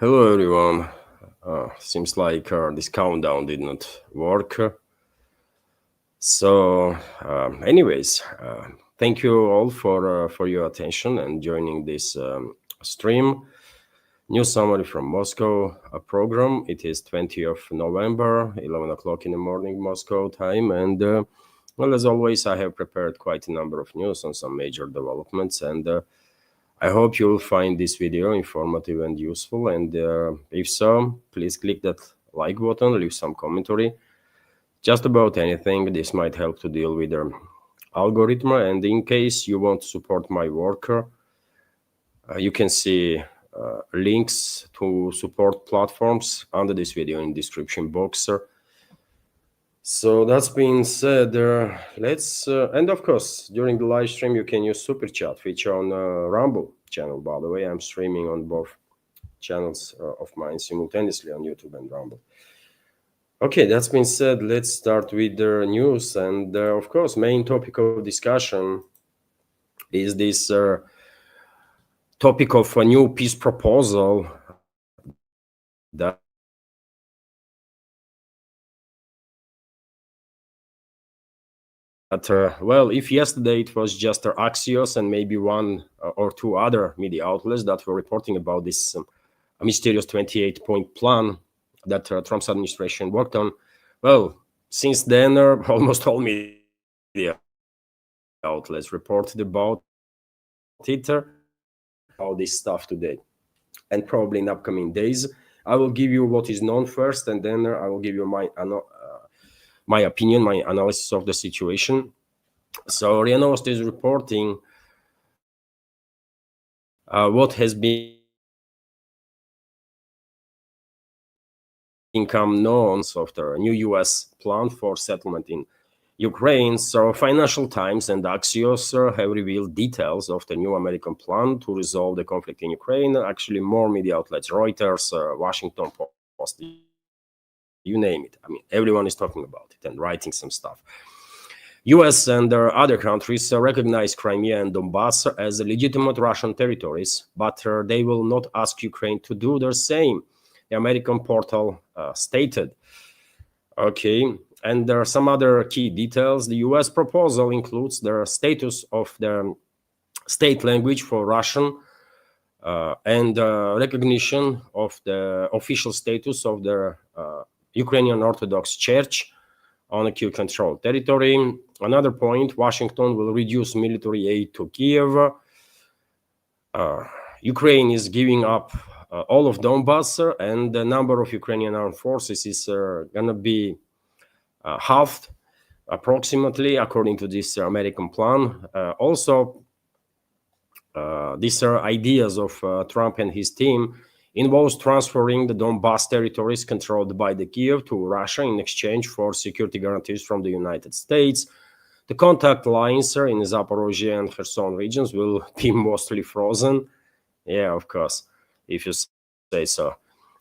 Hello everyone. Seems like this countdown did not work. Anyways, thank you all for your attention and joining this stream. News summary from Moscow program. It is 20th of November, 11 o'clock in the morning Moscow time, and well, as always, I have prepared quite a number of news on some major developments and. I hope you'll find this video informative and useful. And if so, please click that like button, leave some commentary. Just about anything. This might help to deal with the algorithm. And in case you want to support my work, you can see links to support platforms under this video in description box. So that's being said, let's and of course during the live stream you can use super chat feature on Rumble channel. By the way, I'm streaming on both channels of mine simultaneously on YouTube and Rumble. Okay, that's been said. Let's start with the news, and of course, main topic of discussion is this topic of a new peace proposal that well, if yesterday it was just Axios and maybe one or two other media outlets that were reporting about this mysterious 28-point plan that Trump's administration worked on, well, since then, almost all media outlets reported about it, all this stuff today. And probably in upcoming days, I will give you what is known first, and then I will give you my opinion, my analysis of the situation. So RIA Novosti is reporting what has become known of the new U.S. plan for settlement in Ukraine. So Financial Times and Axios have revealed details of the new American plan to resolve the conflict in Ukraine. Actually, more media outlets, Reuters, Washington Post, you name it. I mean, everyone is talking about it and writing some stuff. US and other countries recognize Crimea and Donbass as legitimate Russian territories, but they will not ask Ukraine to do the same, the American portal stated. Okay, and there are some other key details. The US proposal includes the status of the state language for Russian and recognition of the official status of the Ukrainian Orthodox Church on a Kiev-controlled territory. Another point, Washington will reduce military aid to Kiev. Ukraine is giving up all of Donbass, and the number of Ukrainian armed forces is going to be halved approximately, according to this American plan. Also, these are ideas of Trump and his team involves transferring the Donbass territories controlled by the Kiev to Russia in exchange for security guarantees from the United States. The contact lines in Zaporozhye and Kherson regions will be mostly frozen. Yeah, of course, if you say so.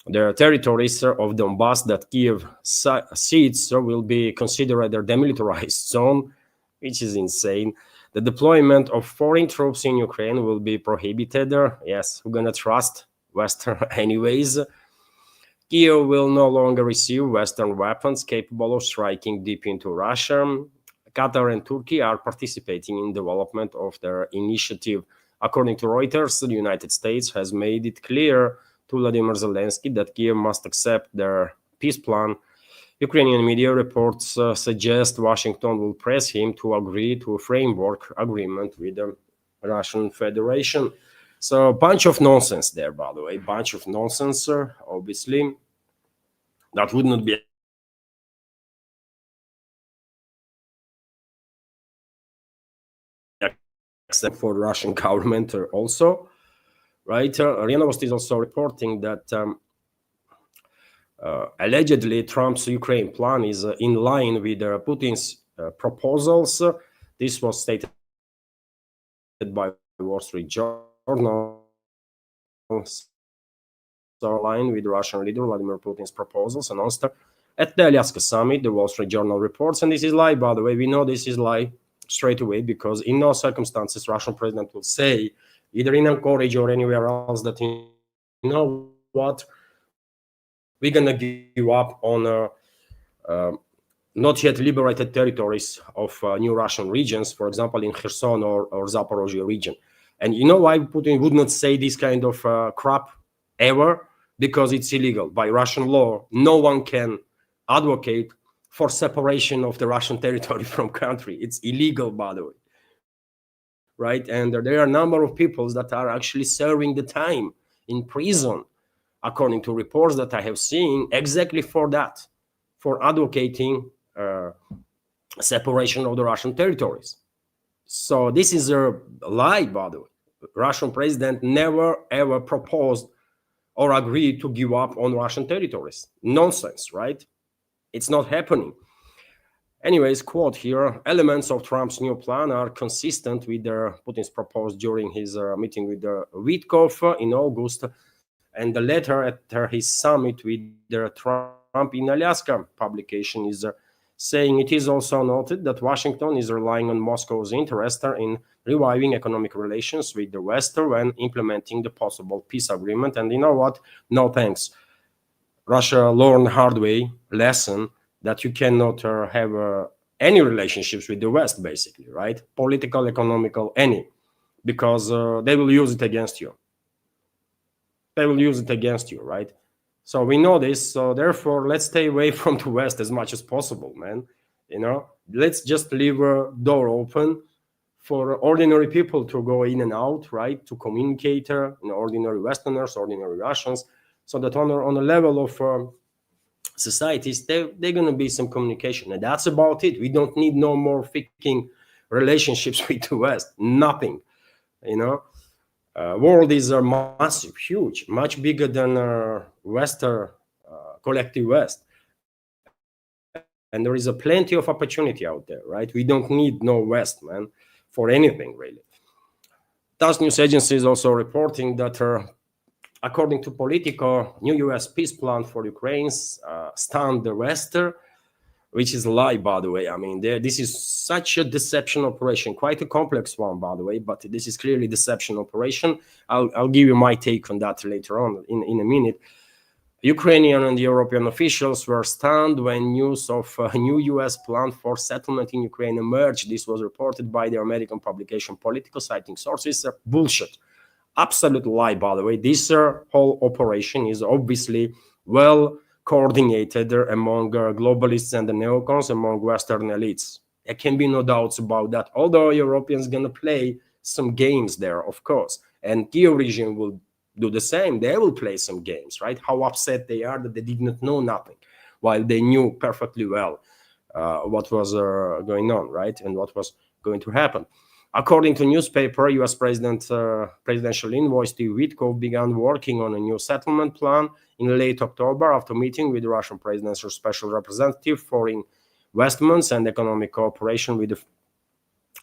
The territories of Donbass that Kiev cedes will be considered a demilitarized zone, which is insane. The deployment of foreign troops in Ukraine will be prohibited. Yes, we're going to trust Western anyways. Kiev will no longer receive Western weapons capable of striking deep into Russia. Qatar and Turkey are participating in development of their initiative. According to Reuters, the United States has made it clear to Vladimir Zelensky that Kiev must accept their peace plan. Ukrainian media reports suggest Washington will press him to agree to a framework agreement with the Russian Federation. So a bunch of nonsense there, by the way, bunch of nonsense, obviously. That would not be acceptable for the Russian government also, right? RIA Novosti is also reporting that allegedly Trump's Ukraine plan is in line with Putin's proposals. This was stated by Wall Street Journal. Line with Russian leader Vladimir Putin's proposals announced at the Alaska summit, the Wall Street Journal reports. And this is lie, by the way. We know this is lie straight away because in no circumstances Russian president will say, either in Anchorage or anywhere else, that he knows what, we're gonna give up on not yet liberated territories of new Russian regions, for example, in Kherson or Zaporozhye region. And you know why Putin would not say this kind of crap ever? Because it's illegal. By Russian law, no one can advocate for separation of the Russian territory from country. It's illegal, by the way. Right? And there are a number of peoples that are actually serving the time in prison, according to reports that I have seen, exactly for that, for advocating separation of the Russian territories. So this is a lie, by the way. Russian president never ever proposed or agreed to give up on Russian territories. Nonsense, right? It's not happening. Anyways, quote here, elements of Trump's new plan are consistent with Putin's proposed during his meeting with Witkoff in August, and the letter at his summit with Trump in Alaska publication is saying it is also noted that Washington is relying on Moscow's interest in reviving economic relations with the West when implementing the possible peace agreement. And you know what? No thanks. Russia learned hard way lesson that you cannot have any relationships with the West, basically, right? Political, economical, any, because they will use it against you. They will use it against you, right? So we know this. So therefore, let's stay away from the West as much as possible, man. You know, let's just leave a door open for ordinary people to go in and out, right? To communicate, ordinary Westerners, ordinary Russians, so that on a level of societies, they're going to be some communication, and that's about it. We don't need no more freaking relationships with the West. Nothing, you know. World is massive, huge, much bigger than Western collective West, and there is a plenty of opportunity out there, right? We don't need no West, man, for anything really. TASS news agency is also reporting that according to Politico, new U.S. peace plan for Ukraine stunned the West, which is a lie, by the way. I mean, this is such a deception operation, quite a complex one, by the way, but this is clearly deception operation. I'll give you my take on that later on in a minute. Ukrainian and European officials were stunned when news of a new U.S. plan for settlement in Ukraine emerged. This was reported by the American publication Politico, citing sources. Bullshit. Absolute lie, by the way. This whole operation is obviously well coordinated among globalists and the neocons, among Western elites. There can be no doubts about that. Although Europeans going to play some games there, of course, and Kiev region will do the same. They will play some games, right? How upset they are that they did not know nothing, while they knew perfectly well what was going on, right, and what was going to happen. According to newspaper, U.S. presidential envoy Steve Witkoff began working on a new settlement plan in late October after meeting with the Russian presidential special representative for investments and economic cooperation with the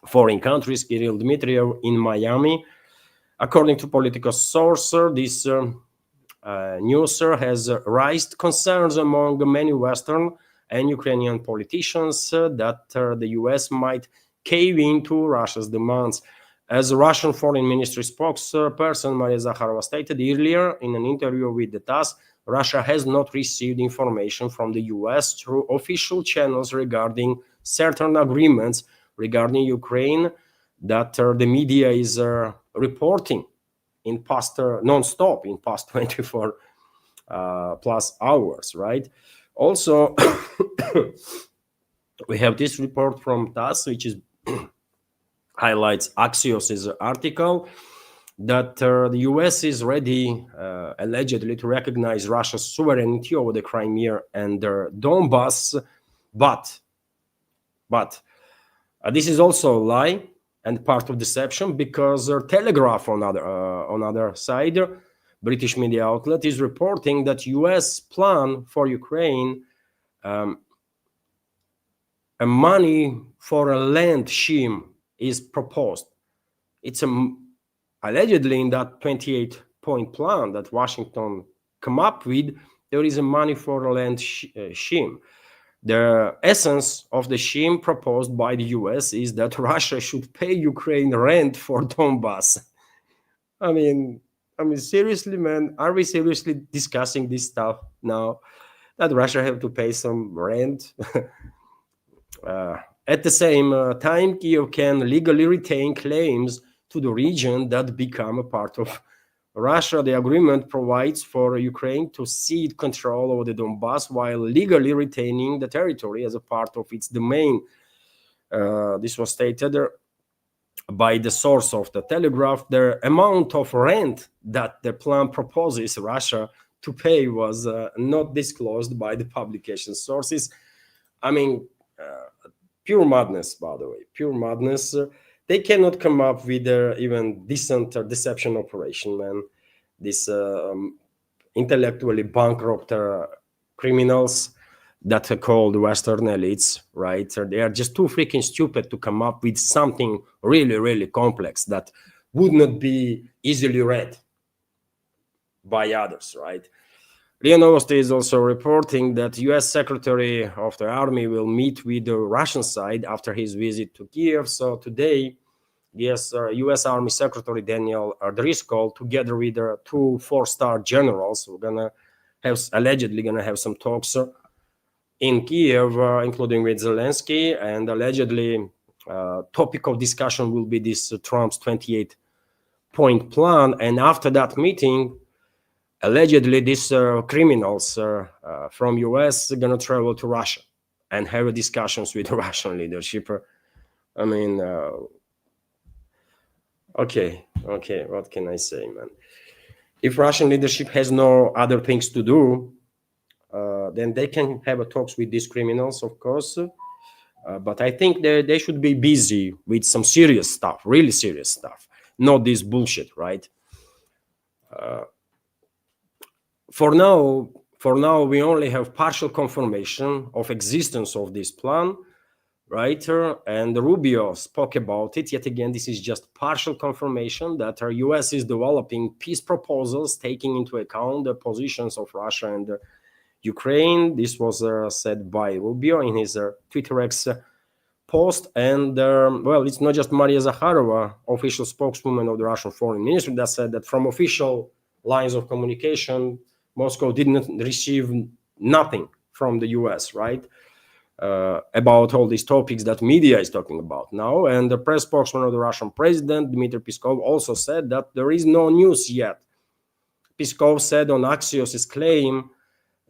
foreign countries, Kirill Dmitriev, in Miami. According to political source, this news has raised concerns among many Western and Ukrainian politicians that the U.S. might cave into Russia's demands. As Russian Foreign Ministry spokesperson Maria Zakharova stated earlier in an interview with the TASS, Russia has not received information from the US through official channels regarding certain agreements regarding Ukraine that the media is reporting in past non-stop in past 24 plus hours, right? Also, we have this report from TASS, which is highlights Axios' article that the US is ready, allegedly, to recognize Russia's sovereignty over the Crimea and Donbass, but this is also a lie and part of deception, because Telegraph on other side, British media outlet, is reporting that US plan for Ukraine, a money for a land scheme is proposed. It's allegedly in that 28-point plan that Washington come up with, there is a money for a land scheme. The essence of the scheme proposed by the US is that Russia should pay Ukraine rent for Donbass. I mean, I mean, seriously, man, are we seriously discussing this stuff now? That Russia have to pay some rent? At the same time, Kiev can legally retain claims to the region that become a part of Russia. The agreement provides for Ukraine to cede control over the Donbass while legally retaining the territory as a part of its domain. This was stated by the source of the Telegraph. The amount of rent that the plan proposes Russia to pay was not disclosed by the publication sources. I mean, pure madness, by the way, pure madness. They cannot come up with even decent deception operation, man. These intellectually bankrupt criminals that are called Western elites, right? They are just too freaking stupid to come up with something really, really complex that would not be easily read by others, right? RIA Novosti is also reporting that U.S. Secretary of the Army will meet with the Russian side after his visit to Kiev. So today, yes, U.S. Army Secretary Daniel Driscoll, together with two four-star generals, allegedly gonna have some talks in Kiev, including with Zelensky, and allegedly topic of discussion will be this Trump's 28-point plan. And after that meeting, allegedly these criminals from US are gonna travel to Russia and have discussions with the Russian leadership. I mean, okay, what can I say, man? If Russian leadership has no other things to do, then they can have a talks with these criminals, of course. But I think they should be busy with some serious stuff, really serious stuff, not this bullshit, right? For now, we only have partial confirmation of existence of this plan, right? And Rubio spoke about it. Yet again, this is just partial confirmation that our US is developing peace proposals, taking into account the positions of Russia and Ukraine. This was said by Rubio in his Twitter X post. And well, it's not just Maria Zakharova, official spokeswoman of the Russian Foreign Ministry, that said that from official lines of communication, Moscow didn't receive nothing from the US, right? About all these topics that media is talking about now. And the press spokesman of the Russian president, Dmitry Peskov, also said that there is no news yet. Peskov said on Axios' claim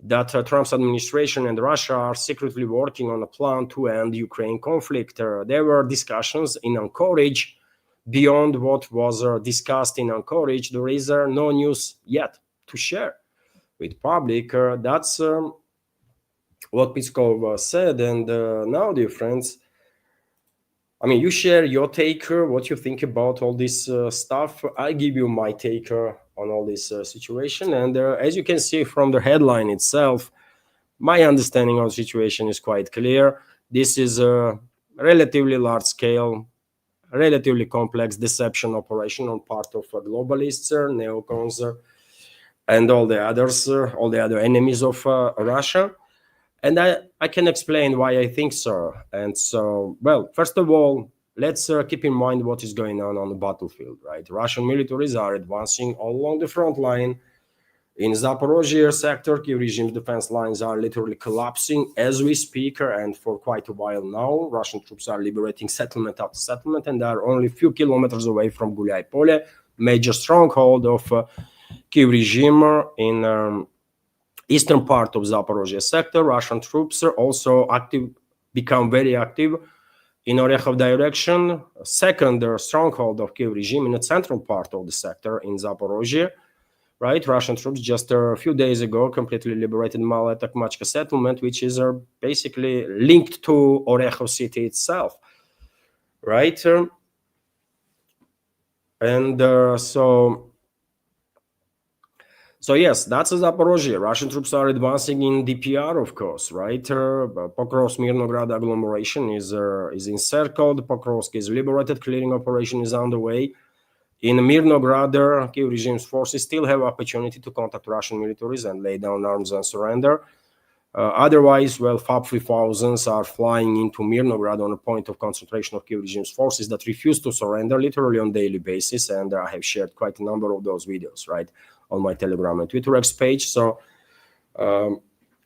that Trump's administration and Russia are secretly working on a plan to end the Ukraine conflict. There were discussions in Anchorage. Beyond what was discussed in Anchorage, there is no news yet to share with public. That's what Peskov said. And now, dear friends, I mean, you share your take, what you think about all this stuff. I give you my take on all this situation. And as you can see from the headline itself, my understanding of the situation is quite clear. This is a relatively large scale, relatively complex deception operation on part of globalists, neocons, and all the others, all the other enemies of Russia. And I can explain why I think so. And so, well, first of all, let's keep in mind what is going on the battlefield, right? Russian militaries are advancing all along the front line. In Zaporozhye sector, Kiev regime's defense lines are literally collapsing as we speak, and for quite a while now, Russian troops are liberating settlement after settlement, and they are only a few kilometers away from Gulyai Pole, major stronghold of Kiev regime in eastern part of Zaporozhye sector. Russian troops are also become very active in Orekhov direction, second stronghold of Kiev regime in the central part of the sector in Zaporozhye. Right, Russian troops just a few days ago completely liberated Malaya Takmachka settlement, which is basically linked to Orekhov city itself. Right, and so yes, that's Zaporozhye. Russian troops are advancing in DPR, of course, right? Pokrovsk-Mirnograd agglomeration is encircled. Pokrovsk is liberated. Clearing operation is underway. In Mirnograd, Kiev regime's forces still have opportunity to contact Russian militaries and lay down arms and surrender. Otherwise, well, FAB 3000s are flying into Mirnograd on a point of concentration of Kiev regime's forces that refuse to surrender literally on daily basis. And I have shared quite a number of those videos, right, on my Telegram and Twitter X page. So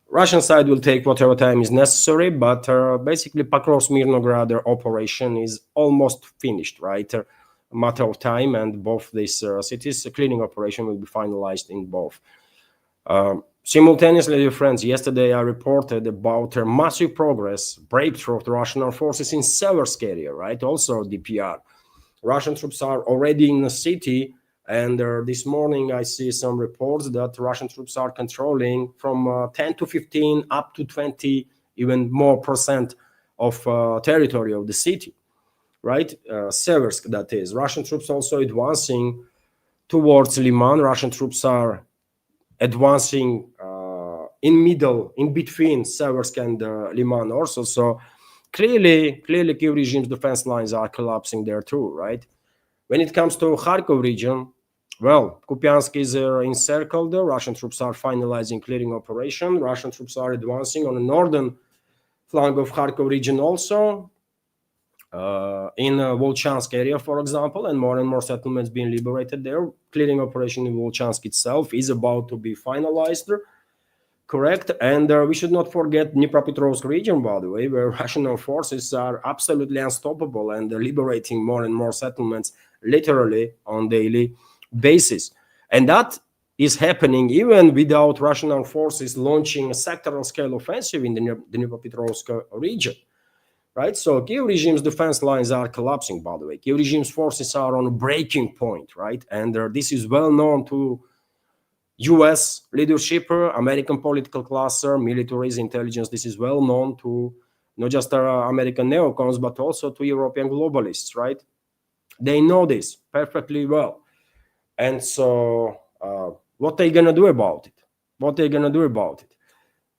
Russian side will take whatever time is necessary, but basically Pakrovsk Mirnograd operation is almost finished, right? A matter of time, and both these cities, a cleaning operation will be finalized in both. Simultaneously, dear friends, yesterday I reported about massive progress, breakthrough of the Russian armed forces in Seversk area, right? Also DPR. Russian troops are already in the city, and this morning I see some reports that Russian troops are controlling from 10 to 15 up to 20, even more percent of territory of the city, right? Seversk, that is. Russian troops also advancing towards Liman. Russian troops are advancing in between Seversk and Liman also. So clearly Kiev regime's defense lines are collapsing there too, right? When it comes to Kharkov region, well, Kupiansk is encircled. Russian troops are finalizing clearing operation. Russian troops are advancing on the northern flank of Kharkov region also. In Volchansk area, for example, and more settlements being liberated there. Clearing operation in Volchansk itself is about to be finalized, correct? And we should not forget Dnipropetrovsk region, by the way, where Russian armed forces are absolutely unstoppable and liberating more and more settlements literally on daily basis. And that is happening even without Russian armed forces launching a sectoral scale offensive in the Dnipropetrovsk region. Right, so Kiev regime's defense lines are collapsing, by the way. Kiev regime's forces are on a breaking point, right? And this is well known to US leadership, American political class, militaries, intelligence. This is well known to not just American neocons, but also to European globalists, right? They know this perfectly well. And so what are they going to do about it? What are they going to do about it?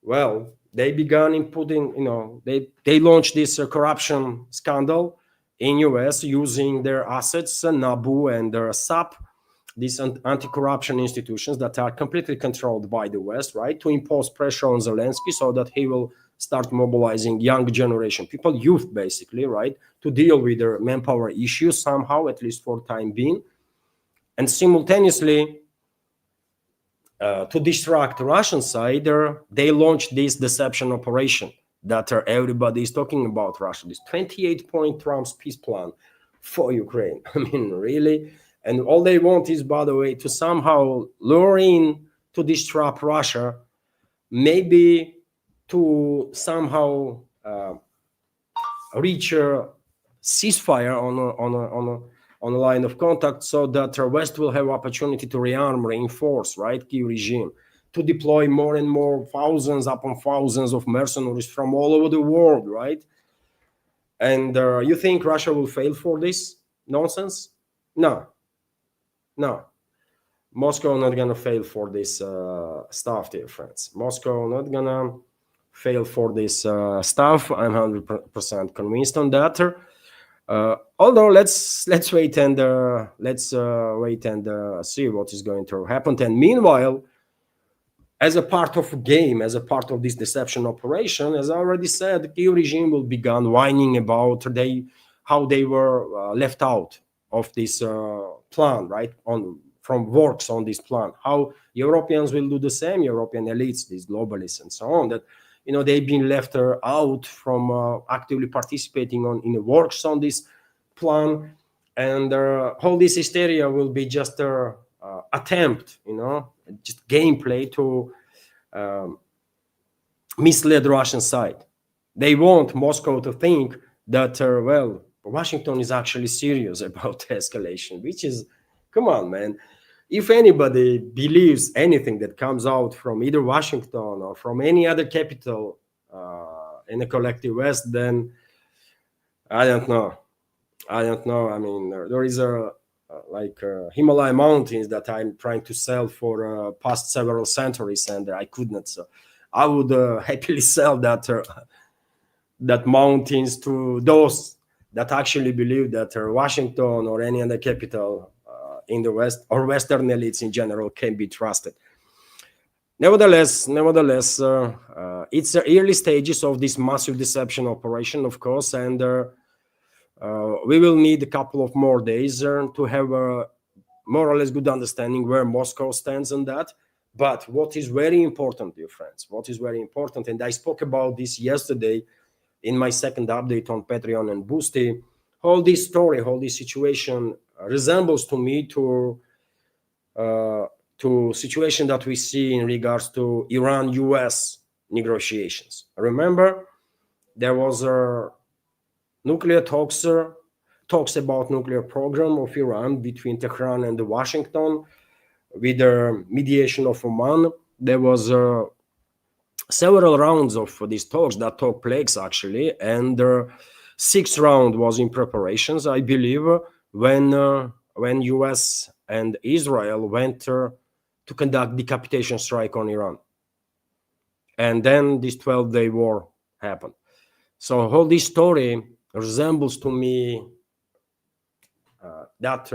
Well, they began inputting, they launched this corruption scandal in US using their assets, NABU and their SAP, these anti-corruption institutions that are completely controlled by the West, right, to impose pressure on Zelensky so that he will start mobilizing young generation people, youth basically, right, to deal with their manpower issues somehow, at least for time being. And simultaneously, to distract the Russian side, they launched this deception operation that everybody is talking about Russia, this 28-point Trump's peace plan for Ukraine. I mean, really? And all they want is, by the way, to somehow lure in to distract Russia, maybe to somehow reach a ceasefire on a line of contact so that the West will have opportunity to rearm, reinforce, right, Kiev regime, to deploy more and more thousands upon thousands of mercenaries from all over the world, right? And you think Russia will fail for this nonsense? No. Moscow not gonna fail for this stuff, dear friends. Moscow not gonna fail for this stuff. I'm 100% convinced on that. Although let's wait and see what is going to happen. And meanwhile, as a part of a game, as a part of this deception operation, as I already said, the Kyiv regime will begin whining about how they were left out of this plan, right? From works on this plan. How Europeans will do the same, European elites, these globalists and so on, that they've been left out from actively participating in the works on this plan, and all this hysteria will be just an attempt, just gameplay to mislead the Russian side. They want Moscow to think that, Washington is actually serious about escalation, which is, come on, man. If anybody believes anything that comes out from either Washington or from any other capital in the collective West, then I don't know. I mean, there is Himalaya mountains that I'm trying to sell for past several centuries, and I could not. So I would happily sell that mountains to those that actually believe that Washington or any other capital in the West or Western elites in general can be trusted. It's the early stages of this massive deception operation, of course, and we will need a couple of more days to have a more or less good understanding where Moscow stands on that. But what is very important, dear friends, what is very important, and I spoke about this yesterday in my second update on Patreon and Boosty, all this story, all this situation resembles to me to situation that we see in regards to Iran-US negotiations. Remember, there was a nuclear talks about nuclear program of Iran between Tehran and Washington with the mediation of Oman. There was several rounds of these talks that took place actually, and the sixth round was in preparations, I believe, when US and Israel went to conduct decapitation strike on Iran. And then this 12-day war happened. So all this story resembles to me that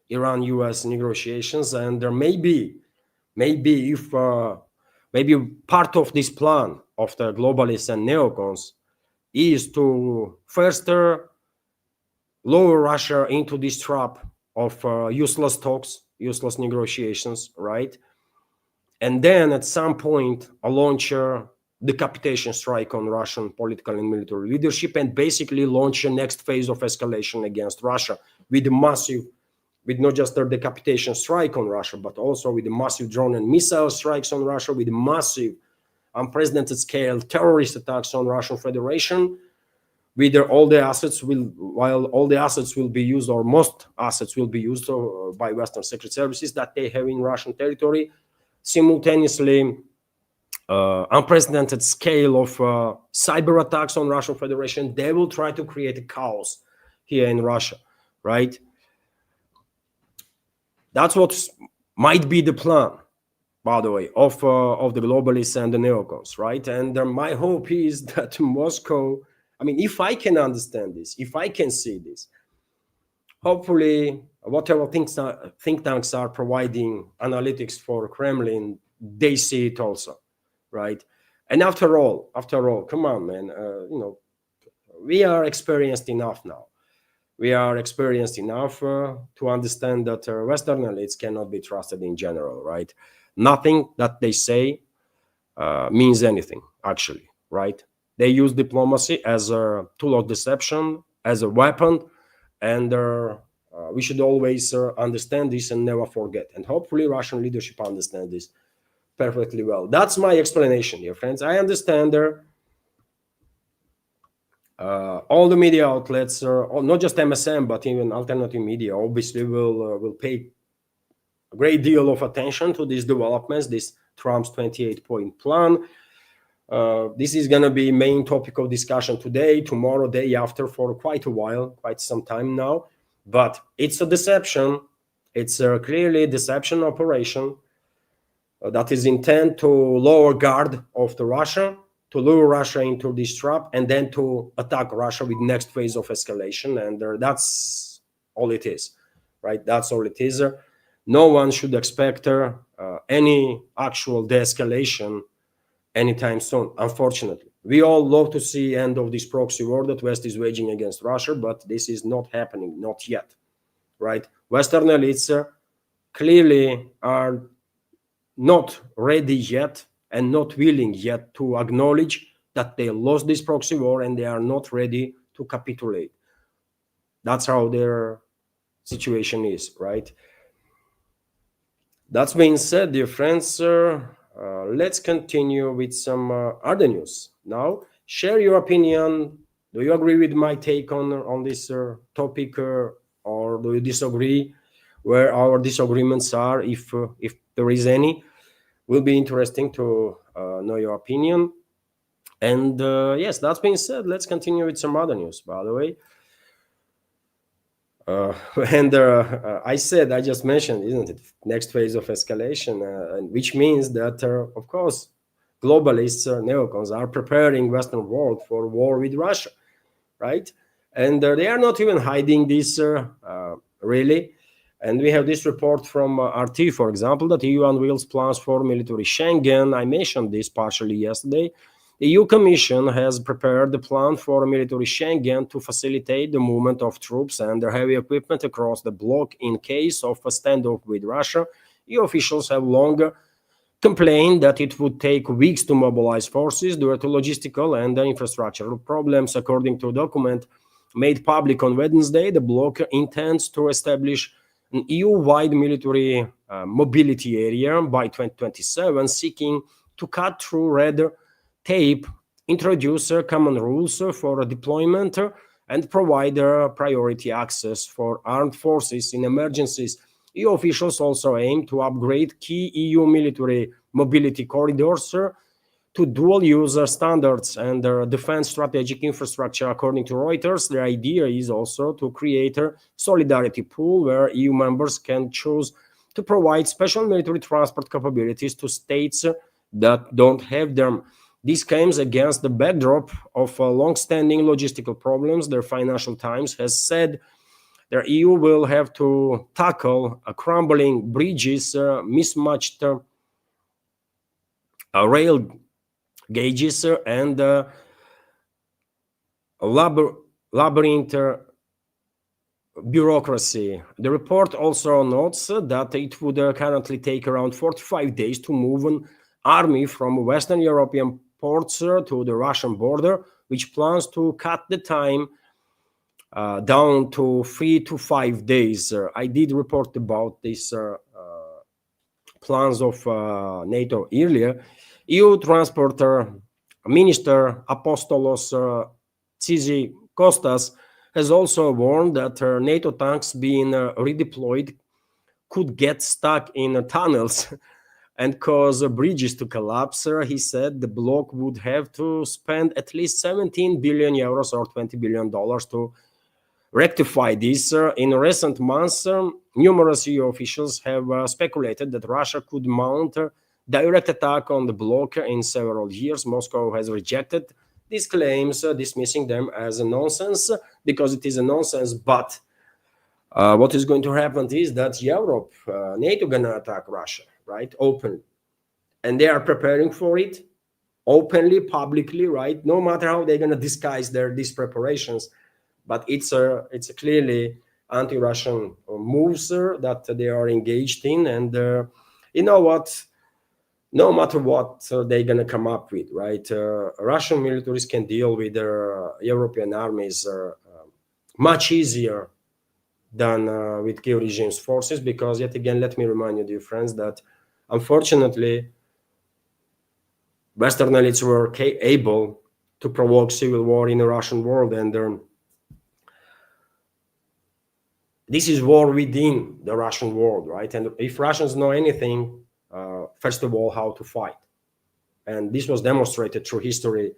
Iran-US negotiations, and there maybe if maybe part of this plan of the globalists and neocons is to first lower Russia into this trap of useless talks, useless negotiations, right? And then at some point launch a decapitation strike on Russian political and military leadership, and basically launch a next phase of escalation against Russia with not just a decapitation strike on Russia, but also with the massive drone and missile strikes on Russia, with massive unprecedented scale terrorist attacks on Russian Federation, while all the assets will be used, or most assets will be used by Western secret services that they have in Russian territory, simultaneously unprecedented scale of cyber attacks on Russian Federation. They will try to create a chaos here in Russia, right? That's what might be the plan, by the way, of the globalists and the neocons, right? And my hope is that Moscow, I mean, if I can understand this, if I can see this, hopefully whatever think tanks are providing analytics for Kremlin, they see it also, right? And after all, come on, man, we are experienced enough now. We are experienced enough to understand that Western elites cannot be trusted in general, right? Nothing that they say means anything, actually, right? They use diplomacy as a tool of deception, as a weapon, and we should always understand this and never forget. And hopefully Russian leadership understands this perfectly well. That's my explanation, dear friends. I understand all the media outlets, not just MSM, but even alternative media, obviously will pay a great deal of attention to these developments, this Trump's 28-point plan. This is going to be main topic of discussion today, tomorrow, day after, for quite a while, quite some time now. But it's a deception. It's clearly a deception operation that is intent to lower guard of the Russia, to lure Russia into this trap, and then to attack Russia with next phase of escalation. And that's all it is, right? That's all it is. No one should expect any actual de-escalation anytime soon, unfortunately. We all love to see end of this proxy war that West is waging against Russia, but this is not happening, not yet, right? Western elites clearly are not ready yet and not willing yet to acknowledge that they lost this proxy war, and they are not ready to capitulate. That's how their situation is, right? That being said, dear friends, let's continue with some other news. Now, share your opinion. Do you agree with my take on this topic, or do you disagree? Where our disagreements are, if there is any, will be interesting to know your opinion. And yes, that being said, let's continue with some other news, by the way. And I just mentioned, isn't it, next phase of escalation, which means that, of course, globalists, neocons, are preparing Western world for war with Russia, right? And they are not even hiding this, really. And we have this report from RT, for example, that EU unveils plans for military Schengen. I mentioned this partially yesterday. The EU Commission has prepared a plan for military Schengen to facilitate the movement of troops and their heavy equipment across the bloc in case of a standoff with Russia. EU officials have long complained that it would take weeks to mobilize forces due to logistical and infrastructural problems. According to a document made public on Wednesday, the bloc intends to establish an EU-wide military mobility area by 2027, seeking to cut through red tape, introduce common rules for deployment, and provide priority access for armed forces in emergencies. EU officials also aim to upgrade key EU military mobility corridors to dual-use standards and defense strategic infrastructure. According to Reuters, the idea is also to create a solidarity pool where EU members can choose to provide special military transport capabilities to states that don't have them. This comes against the backdrop of long-standing logistical problems. The Financial Times has said the EU will have to tackle crumbling bridges, mismatched rail gauges, and labyrinth bureaucracy. The report also notes that it would currently take around 45 days to move an army from Western European ports to the Russian border, which plans to cut the time down to 3 to 5 days. I did report about these plans of NATO earlier. EU Transport Minister Apostolos Tzitzikostas has also warned that NATO tanks being redeployed could get stuck in tunnels and cause bridges to collapse. He said the bloc would have to spend at least 17 billion euros or $20 billion to rectify this. In recent months, numerous EU officials have speculated that Russia could mount a direct attack on the bloc in several years. Moscow has rejected these claims, dismissing them as a nonsense, because it is a nonsense. But what is going to happen is that Europe, NATO, gonna attack Russia, right? Openly. And they are preparing for it openly, publicly, right? No matter how they're gonna disguise these preparations. But it's a clearly anti-Russian moves that they are engaged in. And you know what? No matter what they're going to come up with, right? Russian militaries can deal with their European armies much easier than with Kiev regime's forces, because yet again, let me remind you, dear friends, that unfortunately, Western elites were able to provoke civil war in the Russian world, and this is war within the Russian world, right? And if Russians know anything, first of all, how to fight. And this was demonstrated through history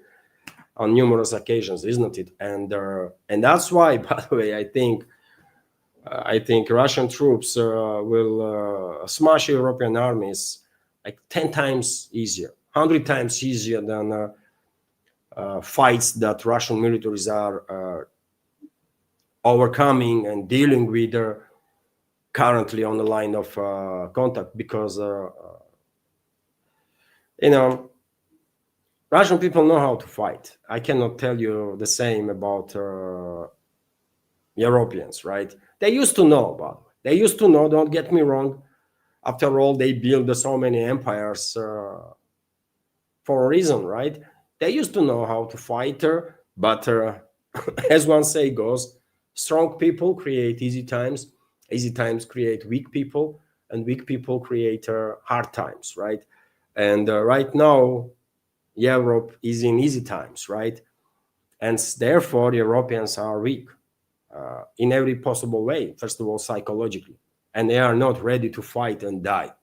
on numerous occasions, isn't it? And that's why, by the way, I think Russian troops will smash European armies like 10 times easier, 100 times easier than fights that Russian militaries are overcoming and dealing with currently on the line of contact, because Russian people know how to fight. I cannot tell you the same about Europeans, right? They used to know about it. They used to know, don't get me wrong. After all, they built so many empires for a reason, right? They used to know how to fight, but as one say goes, strong people create easy times create weak people, and weak people create hard times, right? And right now, Europe is in easy times, right? And therefore, Europeans are weak in every possible way, first of all, psychologically, and they are not ready to fight and die.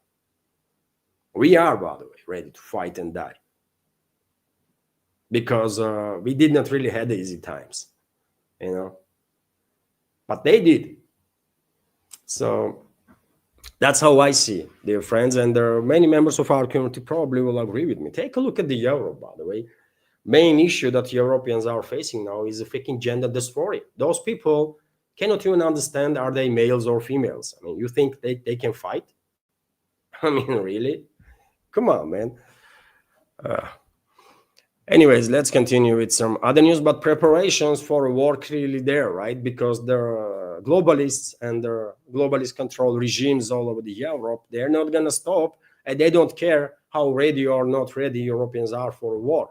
We are, by the way, ready to fight and die, because we did not really have easy times, but they did. So that's how I see, dear friends, and there are many members of our community probably will agree with me. Take a look at the euro, by the way. Main issue that Europeans are facing now is a freaking gender dysphoria. Those people cannot even understand are they males or females. I mean, you think they can fight? I mean, really? Come on, man. Anyways, let's continue with some other news, but preparations for a war clearly there, right? Because the globalists and the globalist control regimes all over the Europe, they're not going to stop, and they don't care how ready or not ready Europeans are for a war.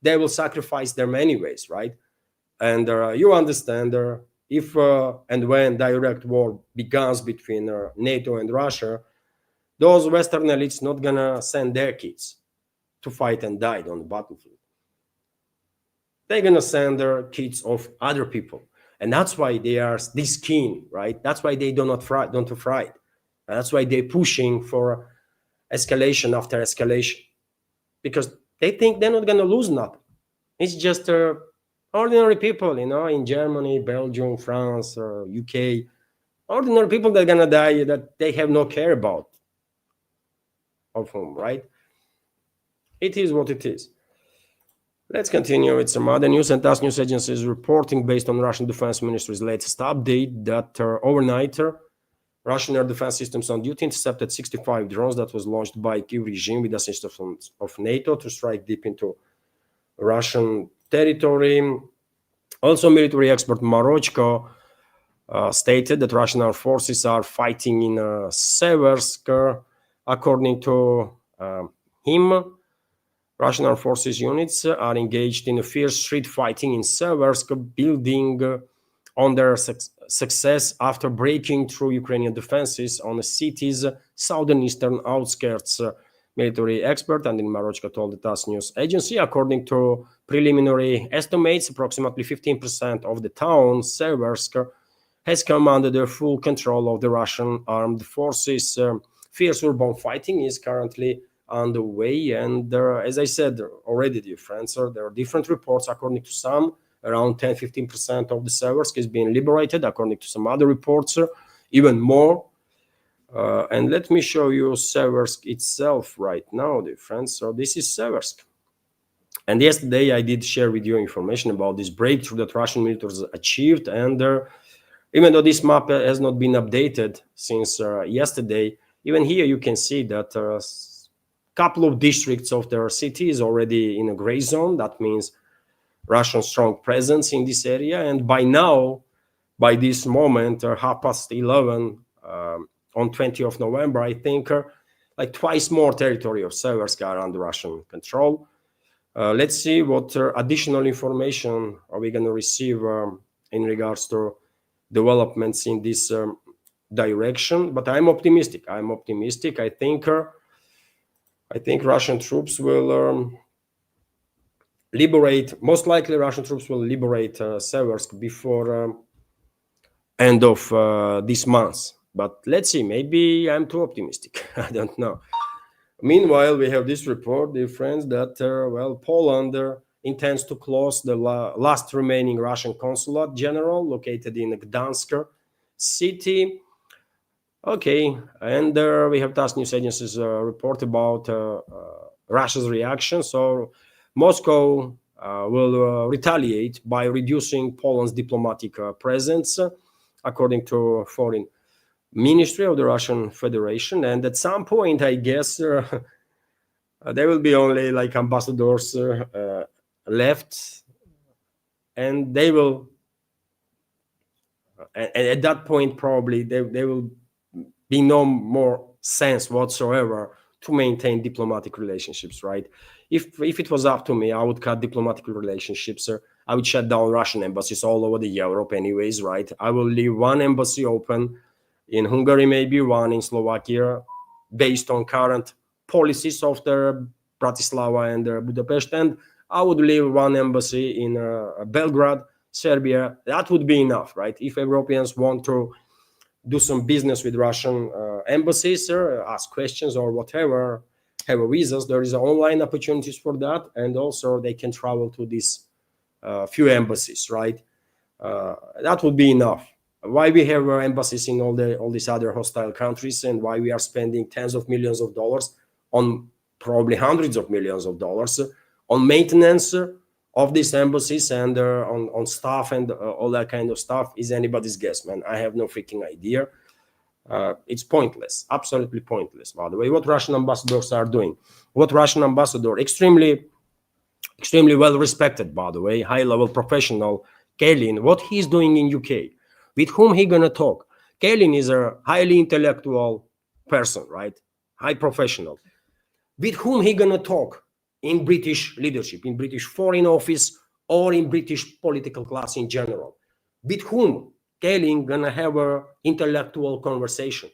They will sacrifice them anyways, right? And you understand, if and when direct war begins between NATO and Russia, those Western elites not going to send their kids to fight and die on the battlefield. They're going to send their kids of other people. And that's why they are this keen, right? That's why they don't afraid. That's why they're pushing for escalation after escalation. Because they think they're not going to lose nothing. It's just ordinary people, in Germany, Belgium, France, or UK. Ordinary people that are going to die that they have no care about of whom, right? It is what it is. Let's continue with some other news. And TASS news agency is reporting, based on Russian Defense Ministry's latest update, that overnight, Russian air defense systems on duty intercepted 65 drones that was launched by Kyiv regime with assistance of NATO to strike deep into Russian territory. Also, military expert Marochko stated that Russian armed forces are fighting in Seversk. According to him, Russian armed forces units are engaged in a fierce street fighting in Seversk, building on their success after breaking through Ukrainian defenses on the city's southeastern outskirts. Military expert and in Marochka told the TASS news agency, according to preliminary estimates, approximately 15% of the town, Seversk, has come under the full control of the Russian armed forces. Fierce urban fighting is currently on the way, and as I said already, dear friends, there are different reports. According to some, around 10-15% of the Seversk is being liberated. According to some other reports, even more. And let me show you Seversk itself right now, dear friends. So this is Seversk. And yesterday I did share with you information about this breakthrough that Russian militaries achieved. And even though this map has not been updated since yesterday, even here you can see that couple of districts of their city is already in a gray zone. That means Russian strong presence in this area. And by now, by this moment, 11:30 on 20th of November, I think like twice more territory of Seversk are under Russian control. Let's see what additional information are we going to receive in regards to developments in this direction. But I'm optimistic. I think Russian troops will liberate, most likely Russian troops will liberate Seversk before end of this month. But let's see, maybe I'm too optimistic. I don't know. Meanwhile, we have this report, dear friends, that, Poland intends to close the last remaining Russian consulate general located in Gdansk city. Okay, and we have TASS news agencies report about Russia's reaction. So Moscow will retaliate by reducing Poland's diplomatic presence, according to Foreign Ministry of the Russian Federation. And at some point, I guess, there will be only like ambassadors left, and they will, and at that point, probably they will be no more sense whatsoever to maintain diplomatic relationships, right? If it was up to me, I would cut diplomatic relationships. I would shut down Russian embassies all over the Europe anyways, right? I will leave one embassy open in Hungary, maybe one in Slovakia, based on current policies of the Bratislava and Budapest. And I would leave one embassy in Belgrade, Serbia. That would be enough, right? If Europeans want to do some business with Russian embassies, ask questions or whatever, have visas, there is online opportunities for that, and also they can travel to these few embassies, right? That would be enough. Why we have embassies in all these other hostile countries, and why we are spending tens of millions of dollars on, probably hundreds of millions of dollars on maintenance of these embassies and on staff and all that kind of stuff is anybody's guess, man. I have no freaking idea. It's pointless, absolutely pointless. By the way, what Russian ambassadors are doing, what Russian ambassador, extremely well respected, by the way, high level professional, Kalin, what he's doing in UK, with whom he gonna talk. Kalin is a highly intellectual person, right? High professional. With whom he gonna talk in British leadership, in British foreign office, or in British political class in general? With whom Kalin gonna have a intellectual conversation?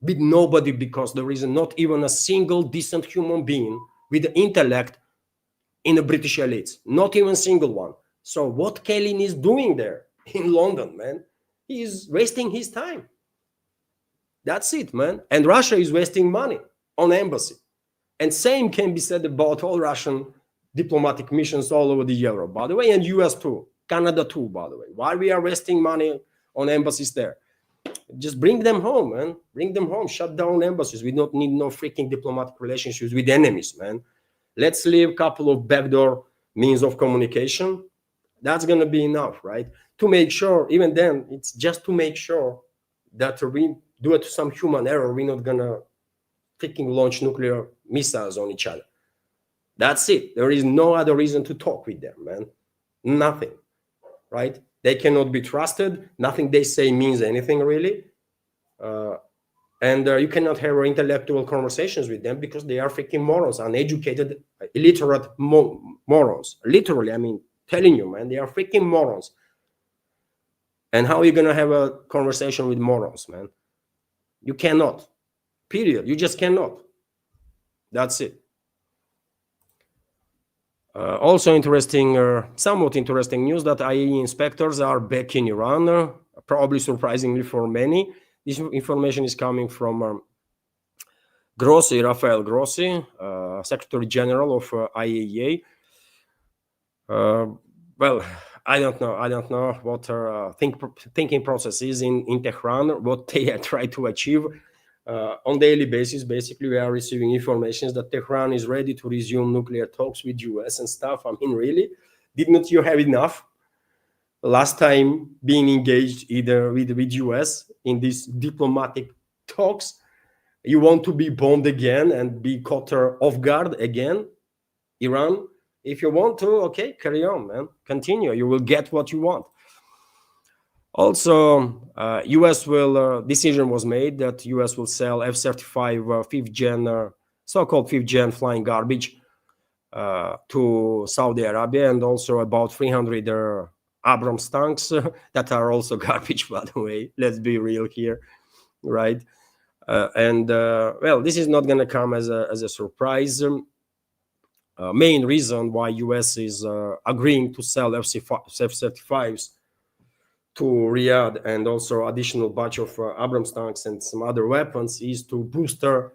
With nobody, because there is not even a single decent human being with the intellect in the British elites, not even a single one. So what Kalin is doing there in London, man, he's wasting his time. That's it, man. And Russia is wasting money on embassy. And same can be said about all Russian diplomatic missions all over the Europe, by the way, and US too, Canada too, by the way. Why we are wasting money on embassies there? Just bring them home, man. Bring them home. Shut down embassies. We don't need no freaking diplomatic relationships with enemies, man. Let's leave a couple of backdoor means of communication. That's going to be enough, right? To make sure, even then, it's just to make sure that we do it to some human error. We're not going to freaking launch nuclear missiles on each other. That's it. There is no other reason to talk with them, man. Nothing, right? They cannot be trusted. Nothing they say means anything, really. And you cannot have intellectual conversations with them because they are freaking morons, uneducated, illiterate morons. Literally, I mean, telling you, man, they are freaking morons. And how are you going to have a conversation with morons, man? You cannot. Period. You just cannot. That's it. Also interesting, somewhat interesting news that IAEA inspectors are back in Iran, probably surprisingly for many. This information is coming from Grossi, Rafael Grossi, Secretary General of IAEA. Well, I don't know what their thinking process is in Tehran, what they try to achieve. On daily basis, basically, we are receiving information that Tehran is ready to resume nuclear talks with US and stuff. I mean, really? Didn't you have enough last time being engaged either with US in these diplomatic talks? You want to be bombed again and be caught off guard again, Iran? If you want to, okay, carry on, man. Continue. You will get what you want. Also, US will, decision was made that US will sell F-35 fifth gen, so-called fifth gen flying garbage to Saudi Arabia, and also about 300 Abrams tanks that are also garbage, by the way. Let's be real here, right? Well, this is not going to come as a surprise. Main reason why US is agreeing to sell F-35s to Riyadh and also additional batch of Abrams tanks and some other weapons is to boost their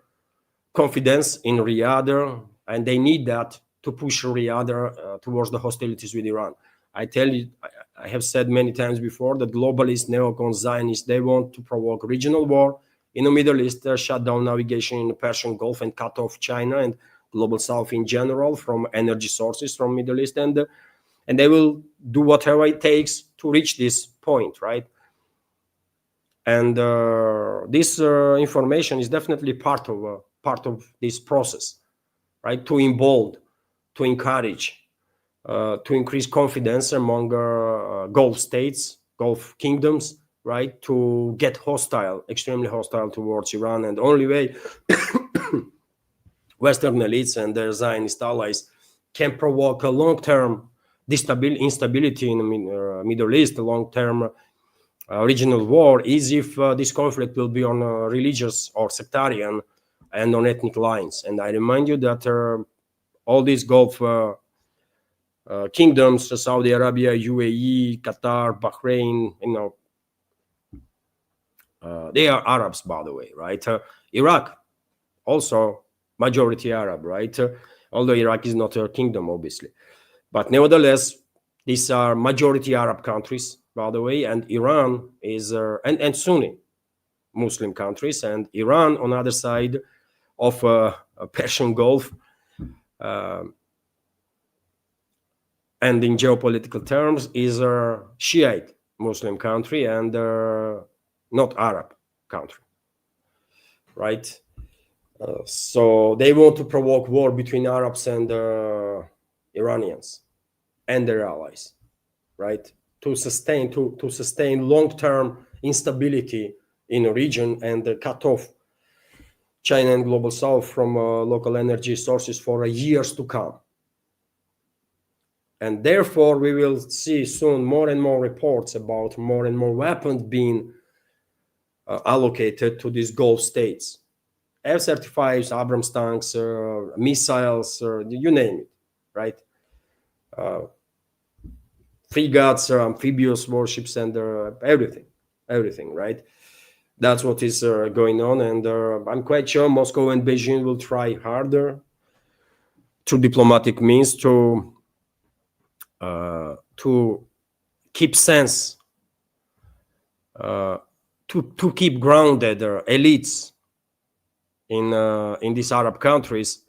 confidence in Riyadh, and they need that to push Riyadh towards the hostilities with Iran. I tell you, I have said many times before that globalists, neocons, Zionists, they want to provoke regional war in the Middle East, shut down navigation in the Persian Gulf and cut off China and global South in general from energy sources from Middle East, and they will do whatever it takes to reach this point, right? And this information is definitely part of this process, right? To embolden, to encourage, to increase confidence among Gulf states, Gulf kingdoms, right? To get hostile, extremely hostile towards Iran, and the only way Western elites and their Zionist allies can provoke a long-term instability in the Middle East, a long-term regional war, is if this conflict will be on religious or sectarian and on ethnic lines. And I remind you that all these Gulf kingdoms, Saudi Arabia, UAE, Qatar, Bahrain, they are Arabs, by the way, right? Iraq, also majority Arab, right? Although Iraq is not a kingdom, obviously. But nevertheless, these are majority Arab countries, by the way, and Iran is, and Sunni Muslim countries, and Iran on the other side of Persian Gulf and in geopolitical terms is a Shiite Muslim country and not Arab country, right? So they want to provoke war between Arabs and Iranians and their allies, right? To sustain long-term instability in a region and cut off China and global South from local energy sources for years to come. And therefore, we will see soon more and more reports about more and more weapons being allocated to these Gulf states. F-35s, Abrams tanks, missiles, you name it, right? Frigates, amphibious warships, and everything, right? That's what is going on, and I'm quite sure Moscow and Beijing will try harder through diplomatic means to keep sense, to keep grounded elites in these Arab countries,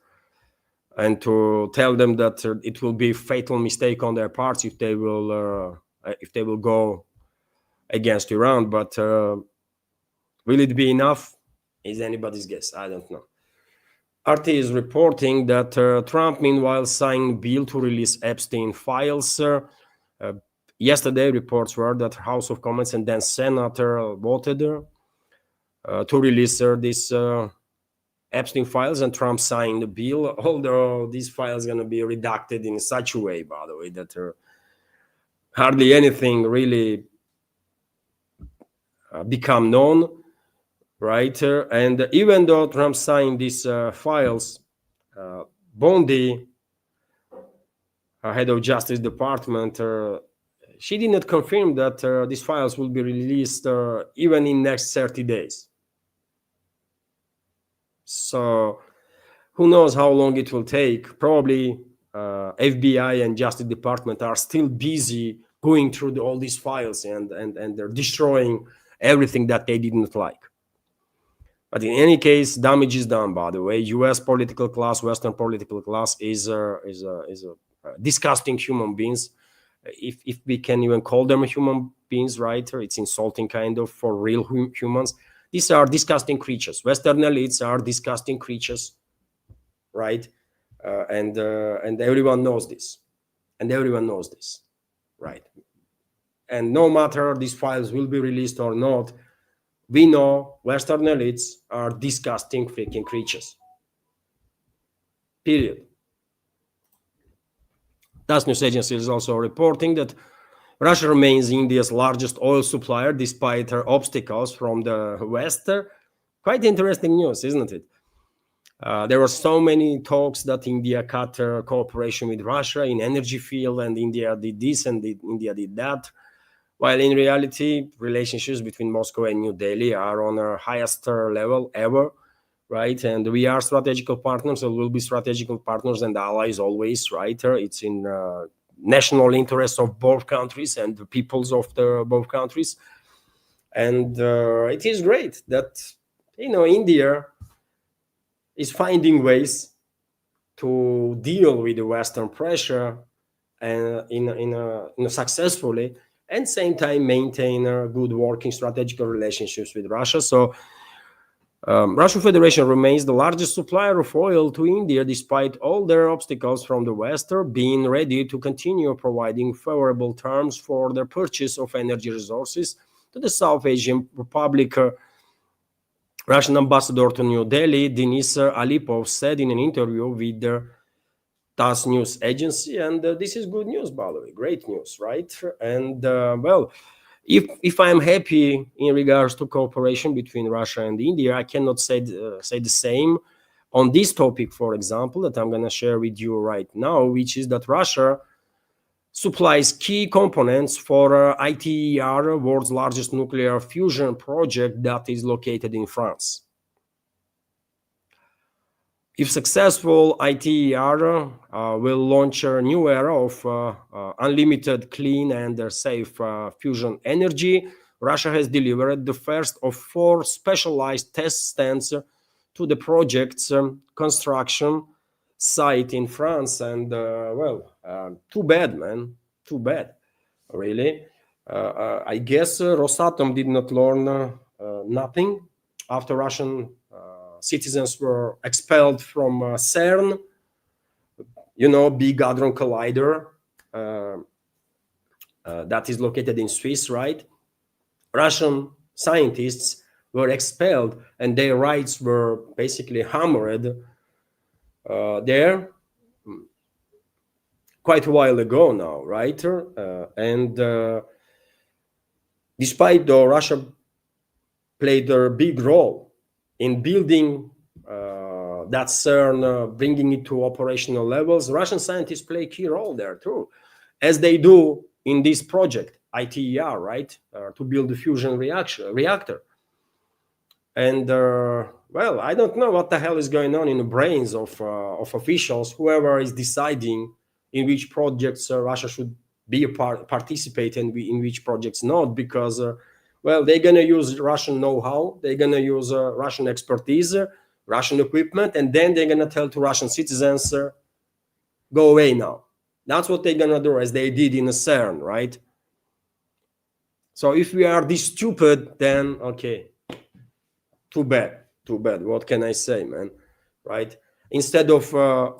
and to tell them that it will be a fatal mistake on their parts if they will go against Iran. But will it be enough? Is anybody's guess. I don't know. RT is reporting that Trump, meanwhile, signed a bill to release Epstein files. Yesterday, reports were that House of Commons and then Senate voted to release these Epstein files, and Trump signed the bill, although these files are going to be redacted in such a way, by the way, that hardly anything really become known, right? And even though Trump signed these files, Bondi, head of Justice Department, she did not confirm that these files will be released even in next 30 days. So who knows how long it will take. Probably FBI and Justice Department are still busy going through all these files and they're destroying everything that they didn't like. But in any case, damage is done, by the way. US political class, Western political class is disgusting human beings. If we can even call them human beings, right? It's insulting kind of for real humans. These are disgusting creatures. Western elites are disgusting creatures, right? And everyone knows this. And everyone knows this, right? And no matter these files will be released or not, we know Western elites are disgusting freaking creatures. Period. TASS news agency is also reporting that Russia remains India's largest oil supplier despite her obstacles from the West. Quite interesting news, isn't it? There were so many talks that India cut cooperation with Russia in energy field, and India did this and India did that. While in reality, relationships between Moscow and New Delhi are on our highest level ever, right? And we are strategical partners, and will be strategical partners and allies always, right? It's in national interest of both countries and the peoples of both countries. And it is great that, India is finding ways to deal with the Western pressure and in a successfully, and same time maintain good working strategical relationships with Russia. So Russian Federation remains the largest supplier of oil to India, despite all their obstacles from the West, being ready to continue providing favorable terms for their purchase of energy resources to the South Asian Republic. Russian ambassador to New Delhi, Denis Alipov, said in an interview with the TASS news agency, and this is good news, by the way, great news, right? And well, if I'm happy in regards to cooperation between Russia and India, I cannot say the same on this topic, for example, that I'm going to share with you right now, which is that Russia supplies key components for ITER, world's largest nuclear fusion project that is located in France. If successful, ITER will launch a new era of unlimited, clean, and safe fusion energy. Russia has delivered the first of 4 specialized test stands to the project's construction site in France, and too bad, man, too bad, really. I guess Rosatom did not learn nothing after Russian citizens were expelled from CERN, Big Hadron Collider, that is located in Swiss, right? Russian scientists were expelled and their rights were basically hammered there quite a while ago now, right? And despite though Russia played a big role in building that CERN, bringing it to operational levels, Russian scientists play a key role there too, as they do in this project, ITER, right? To build the fusion reactor. And I don't know what the hell is going on in the brains of officials, whoever is deciding in which projects Russia should be a participate and in which projects not, because they're going to use Russian know-how, they're going to use Russian expertise, Russian equipment, and then they're going to tell to Russian citizens, go away now. That's what they're going to do, as they did in the CERN, right? So if we are this stupid, then okay, too bad. What can I say, man? Right? Instead of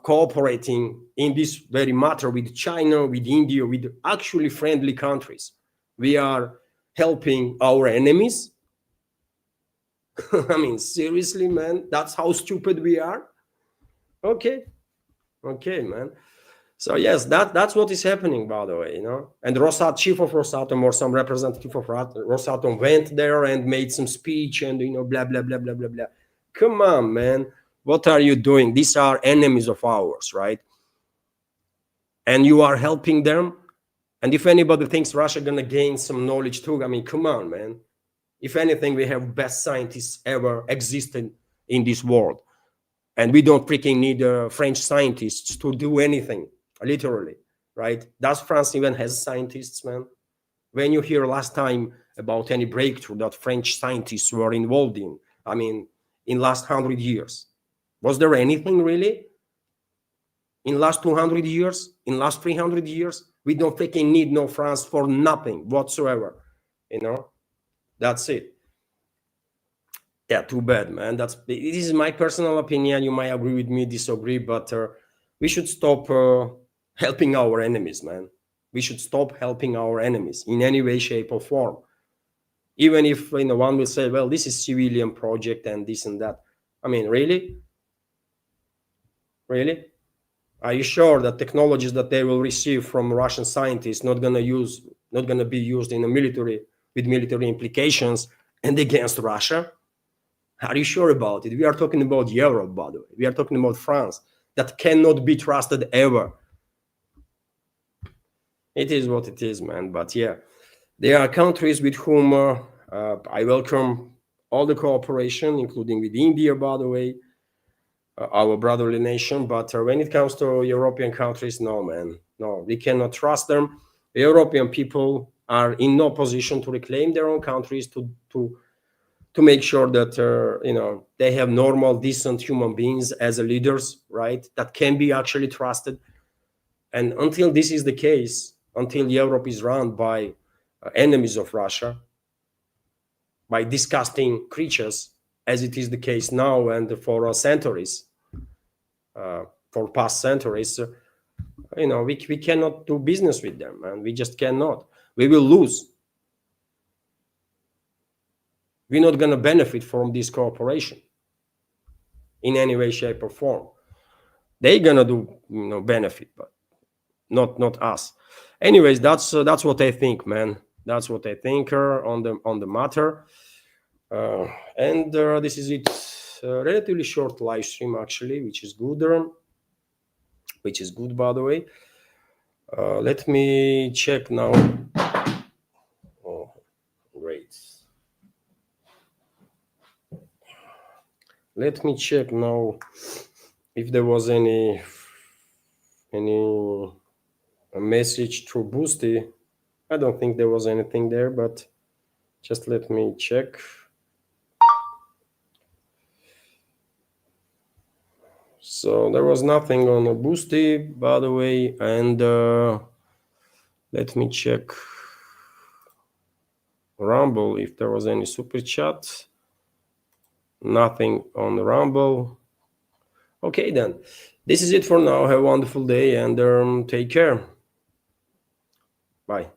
cooperating in this very matter with China, with India, with actually friendly countries, we are helping our enemies. I mean, seriously, man, that's how stupid we are. Okay, man. So yes, that's what is happening, by the way, And chief of Rosatom or some representative of Rosatom went there and made some speech and blah blah blah blah blah blah. Come on, man, what are you doing? These are enemies of ours, right? And you are helping them. And if anybody thinks Russia gonna gain some knowledge too, I mean, come on, man. If anything, we have best scientists ever existed in this world, and we don't freaking need French scientists to do anything. Literally, right? Does France even has scientists, man? When you hear last time about any breakthrough that French scientists were involved in, I mean, in last 100 years, was there anything really? In last 200 years, in last 300 years, we don't freaking need no France for nothing whatsoever, That's it. Yeah, too bad, man. This is my personal opinion. You might agree with me, disagree, but we should stop helping our enemies, man. We should stop helping our enemies in any way, shape, or form. Even if one will say, well, this is civilian project and this and that. I mean, really? Are you sure that technologies that they will receive from Russian scientists not gonna be used in a military with military implications and against Russia? Are you sure about it? We are talking about Europe, by the way. We are talking about France, that cannot be trusted ever. It is what it is, man. But yeah, there are countries with whom I welcome all the cooperation, including with India, by the way, our brotherly nation. But when it comes to European countries, no, man. No, we cannot trust them. The European people are in no position to reclaim their own countries, to make sure that they have normal, decent human beings as leaders, right? That can be actually trusted. And until this is the case, until Europe is run by enemies of Russia, by disgusting creatures, as it is the case now and for centuries, for past centuries, we cannot do business with them, and we just cannot. We will lose. We're not going to benefit from this cooperation in any way, shape, or form. They're going to do benefit, but not us. Anyways, that's what I think, man. That's what I think on the matter. And this is it. Relatively short live stream, actually, which is good. By the way. Let me check now. Oh, great. Let me check now if there was any message through Boosty. I don't think there was anything there, but just let me check. So there was nothing on a Boosty, by the way, and let me check Rumble if there was any super chat. Nothing on Rumble. Okay, then. This is it for now. Have a wonderful day and take care. Bye.